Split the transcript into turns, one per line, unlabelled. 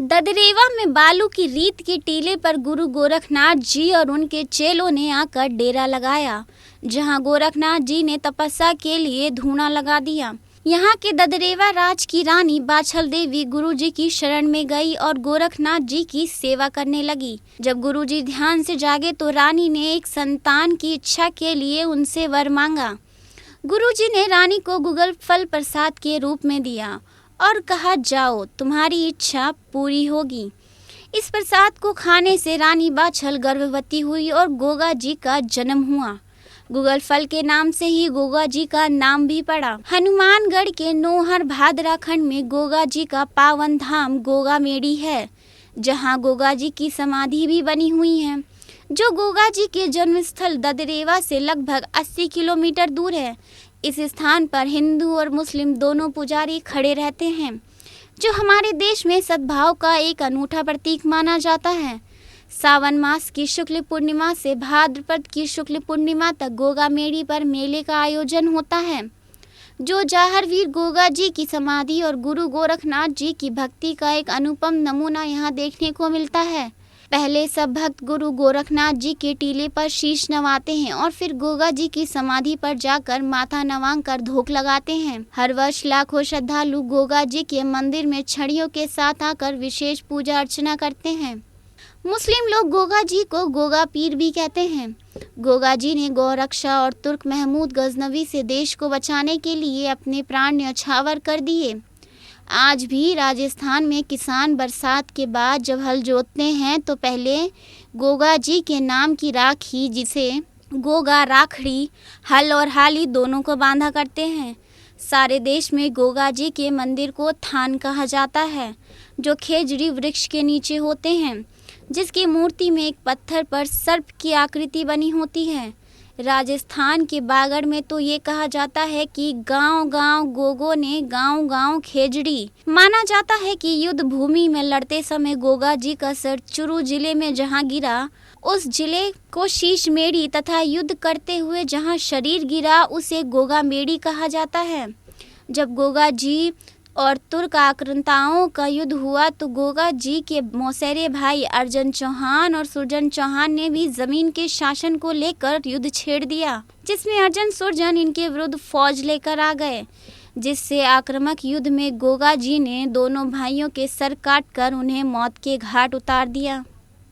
ददरेवा में बालू की रीत के टीले पर गुरु गोरखनाथ जी और उनके चेलों ने आकर डेरा लगाया, जहां गोरखनाथ जी ने तपस्या के लिए धूना लगा दिया। यहाँ के ददरेवा राज की रानी बाछल देवी गुरु जी की शरण में गई और गोरखनाथ जी की सेवा करने लगी। जब गुरु जी ध्यान से जागे तो रानी ने एक संतान की इच्छा के लिए उनसे वर मांगा। गुरु जी ने रानी को गुगल फल प्रसाद के रूप में दिया और कहा, जाओ, तुम्हारी इच्छा पूरी होगी। इस प्रसाद को खाने से रानी बाछल गर्भवती हुई और गोगा जी का जन्म हुआ। गुगल फल के नाम से ही गोगा जी का नाम भी पड़ा। हनुमानगढ़ के नोहर भादरा खंड में गोगा जी का पावन धाम गोगा मेड़ी है, जहां गोगा जी की समाधि भी बनी हुई है, जो गोगा जी के जन्मस्थल ददरेवा से लगभग 80 किलोमीटर दूर है। इस स्थान पर हिंदू और मुस्लिम दोनों पुजारी खड़े रहते हैं, जो हमारे देश में सद्भाव का एक अनूठा प्रतीक माना जाता है। सावन मास की शुक्ल पूर्णिमा से भाद्रपद की शुक्ल पूर्णिमा तक गोगा मेड़ी पर मेले का आयोजन होता है, जो जाहरवीर गोगा जी की समाधि और गुरु गोरखनाथ जी की भक्ति का एक अनुपम नमूना यहाँ देखने को मिलता है। पहले सब भक्त गुरु गोरखनाथ जी के टीले पर शीश नवाते हैं और फिर गोगा जी की समाधि पर जाकर माथा नवांग कर धोख लगाते हैं। हर वर्ष लाखों श्रद्धालु गोगा जी के मंदिर में छड़ियों के साथ आकर विशेष पूजा अर्चना करते हैं। मुस्लिम लोग गोगा जी को गोगा पीर भी कहते हैं। गोगा जी ने गौरक्षा और तुर्क महमूद गजनवी से देश को बचाने के लिए अपने प्राण न्यौछावर कर दिए। आज भी राजस्थान में किसान बरसात के बाद जब हल जोतते हैं तो पहले गोगा जी के नाम की राखी, जिसे गोगा राखड़ी, हल और हाली दोनों को बांधा करते हैं। सारे देश में गोगा जी के मंदिर को थान कहा जाता है, जो खेजड़ी वृक्ष के नीचे होते हैं, जिसकी मूर्ति में एक पत्थर पर सर्प की आकृति बनी होती है। राजस्थान के बागड़ में तो ये कहा जाता है कि गांव-गांव गोगों ने गांव-गांव खेजड़ी। माना जाता है कि युद्ध भूमि में लड़ते समय गोगा जी का सर चुरू जिले में जहां गिरा, उस जिले को शीश मेड़ी तथा युद्ध करते हुए जहां शरीर गिरा उसे गोगा मेड़ी कहा जाता है। जब गोगा जी और तुर्क आक्रांताओं का युद्ध हुआ तो गोगा जी के मौसेरे भाई अर्जन चौहान और सुरजन चौहान ने भी जमीन के शासन को लेकर युद्ध छेड़ दिया, जिसमें अर्जन सुरजन इनके विरुद्ध फौज लेकर आ गए, जिससे आक्रामक युद्ध में गोगा जी ने दोनों भाइयों के सर काटकर उन्हें मौत के घाट उतार दिया।